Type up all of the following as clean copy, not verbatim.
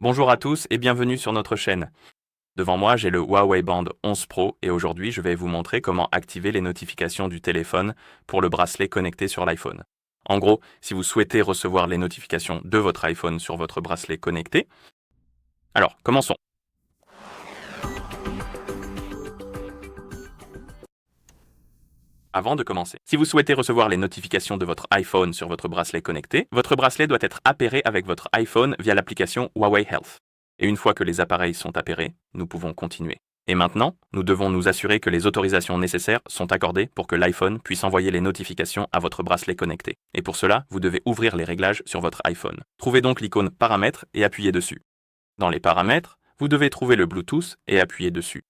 Bonjour à tous et bienvenue sur notre chaîne. Devant moi, j'ai le Huawei Band 11 Pro et aujourd'hui, je vais vous montrer comment activer les notifications du téléphone pour le bracelet connecté sur l'iPhone. En gros, si vous souhaitez recevoir les notifications de votre iPhone sur votre bracelet connecté, alors commençons. Avant de commencer, si vous souhaitez recevoir les notifications de votre iPhone sur votre bracelet connecté, votre bracelet doit être appairé avec votre iPhone via l'application Huawei Health. Et une fois que les appareils sont appairés, nous pouvons continuer. Et maintenant, nous devons nous assurer que les autorisations nécessaires sont accordées pour que l'iPhone puisse envoyer les notifications à votre bracelet connecté. Et pour cela, vous devez ouvrir les réglages sur votre iPhone. Trouvez donc l'icône Paramètres et appuyez dessus. Dans les paramètres, vous devez trouver le Bluetooth et appuyer dessus.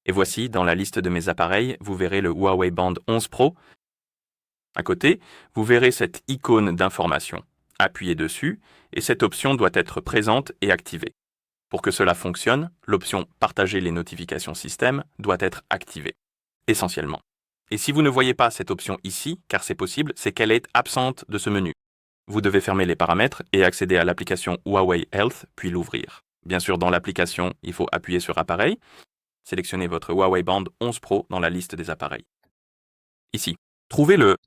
Et voici, dans la liste de mes appareils, vous verrez le Huawei Band 11 Pro. À côté, vous verrez cette icône d'information. Appuyez dessus et cette option doit être présente et activée. Pour que cela fonctionne, l'option Partager les notifications système doit être activée, essentiellement. Et si vous ne voyez pas cette option ici, car c'est possible, c'est qu'elle est absente de ce menu. Vous devez fermer les paramètres et accéder à l'application Huawei Health, puis l'ouvrir. Bien sûr, dans l'application, il faut appuyer sur Appareil. Sélectionnez votre Huawei Band 11 Pro dans la liste des appareils. Ici, trouvez le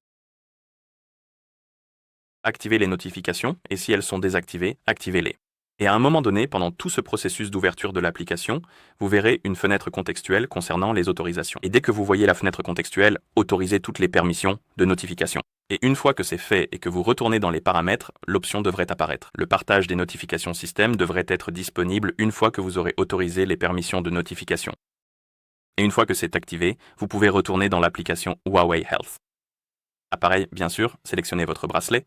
Activez les notifications et si elles sont désactivées, activez-les. Et à un moment donné, pendant tout ce processus d'ouverture de l'application, vous verrez une fenêtre contextuelle concernant les autorisations. Et dès que vous voyez la fenêtre contextuelle, autorisez toutes les permissions de notification. Et une fois que c'est fait et que vous retournez dans les paramètres, l'option devrait apparaître. Le partage des notifications système devrait être disponible une fois que vous aurez autorisé les permissions de notification. Et une fois que c'est activé, vous pouvez retourner dans l'application Huawei Health. Appareil, bien sûr, sélectionnez votre bracelet,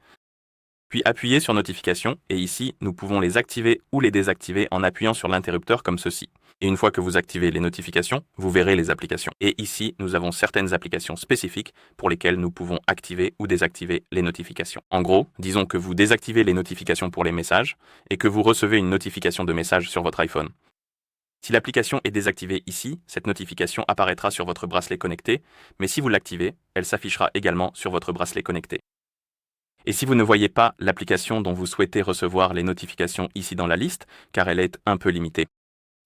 puis appuyez sur Notifications, et ici, nous pouvons les activer ou les désactiver en appuyant sur l'interrupteur comme ceci. Et une fois que vous activez les notifications, vous verrez les applications. Et ici, nous avons certaines applications spécifiques pour lesquelles nous pouvons activer ou désactiver les notifications. En gros, disons que vous désactivez les notifications pour les messages et que vous recevez une notification de message sur votre iPhone. Si l'application est désactivée ici, cette notification apparaîtra sur votre bracelet connecté, mais si vous l'activez, elle s'affichera également sur votre bracelet connecté. Et si vous ne voyez pas l'application dont vous souhaitez recevoir les notifications ici dans la liste, car elle est un peu limitée,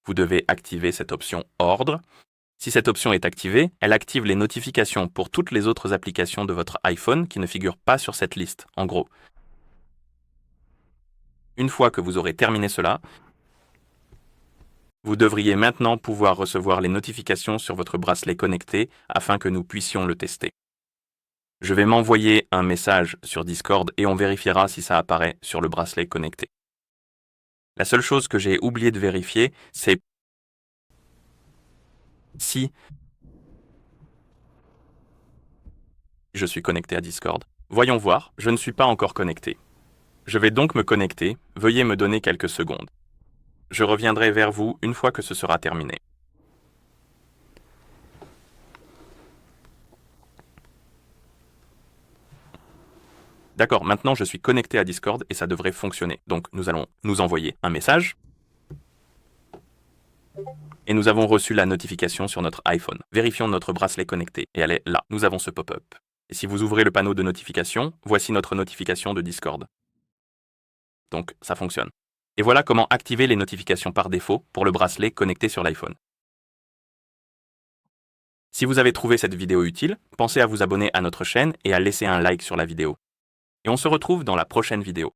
vous devez activer cette option Ordre. Si cette option est activée, elle active les notifications pour toutes les autres applications de votre iPhone qui ne figurent pas sur cette liste, en gros. Une fois que vous aurez terminé cela, vous devriez maintenant pouvoir recevoir les notifications sur votre bracelet connecté afin que nous puissions le tester. Je vais m'envoyer un message sur Discord et on vérifiera si ça apparaît sur le bracelet connecté. La seule chose que j'ai oublié de vérifier, c'est si je suis connecté à Discord. Voyons voir, je ne suis pas encore connecté. Je vais donc me connecter, veuillez me donner quelques secondes. Je reviendrai vers vous une fois que ce sera terminé. D'accord, maintenant je suis connecté à Discord et ça devrait fonctionner. Donc nous allons nous envoyer un message. Et nous avons reçu la notification sur notre iPhone. Vérifions notre bracelet connecté et elle est là. Nous avons ce pop-up. Et si vous ouvrez le panneau de notification, voici notre notification de Discord. Donc ça fonctionne. Et voilà comment activer les notifications par défaut pour le bracelet connecté sur l'iPhone. Si vous avez trouvé cette vidéo utile, pensez à vous abonner à notre chaîne et à laisser un like sur la vidéo. Et on se retrouve dans la prochaine vidéo.